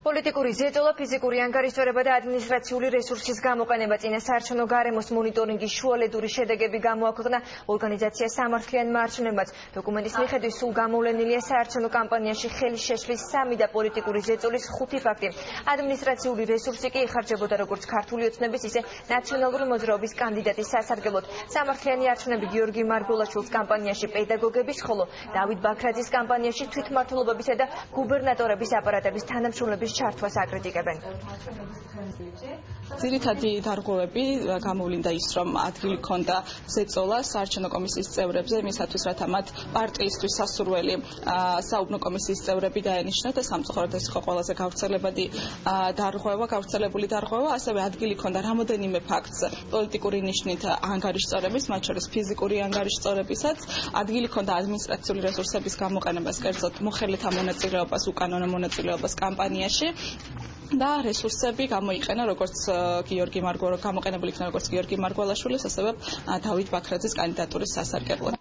პოლიტიკური ზეწოლა, ფიზიკური ანგარიშწორება და ადმინისტრაციული რესურსის გამოყენება წინა საარჩევნო გარემოს მონიტორინგის შუალედური შედეგები გამოაქვეყნა ორგანიზაცია სამართლიანმა არჩევნებაც. დოკუმენტის მიხედვით სულ გამოვლენილია საარჩევნო კამპანიაში ხელის შეშლის 3 და პოლიტიკური ზეწოლის 5 ფაქტი. ადმინისტრაციული რესურსი კი იხარჯებოდა როგორც ქართული ოცნების, ისე ნაციონალური მოძრაობის კანდიდატის სასარგებლოდ. სამართლიანი არჩევნები გიორგი მარგველაშვილის კამპანიაში პედაგოგების, ხოლო დავით ბაქრაძის კამპანიაში თვითმმართველობებისა და გუბერნატორების აპარატების თანამშრომლების ჩართვას აკრიტიკებენ. ძირითადი დარღვევები გამოვლინდა ის, რომ ადგილი ჰქონდა ზეწოლა საარჩევნო კომისიის წევრებზე, იმისათვის, რათა მათ პარტიისთვის სასურველი საუბნო კომისიის წევრები დაენიშნათ და სამწუხაროდ ეს იყო ყველაზე გავრცელებული დარღვევა, ასევე ადგილი ჰქონდა რამოდენიმე ფაქტს პოლიტიკური ნიშნით ანგარიშწორების, მათ შორის ფიზიკური ანგარიშწორებისაც, ადგილი ჰქონდა ადმინისტრაციული რესურსების გამოყენებას, კერძოდ მოხელეთა მონაწილეობას, უკანონო მონაწილეობას კამპანიაში და რესურსები გამოიყენა გამოყენებული იქნა როგორც გიორგი მარგველაშვილის, ასევე დავით ბაქრაძის კანდიდატურის სასარგებლოდ.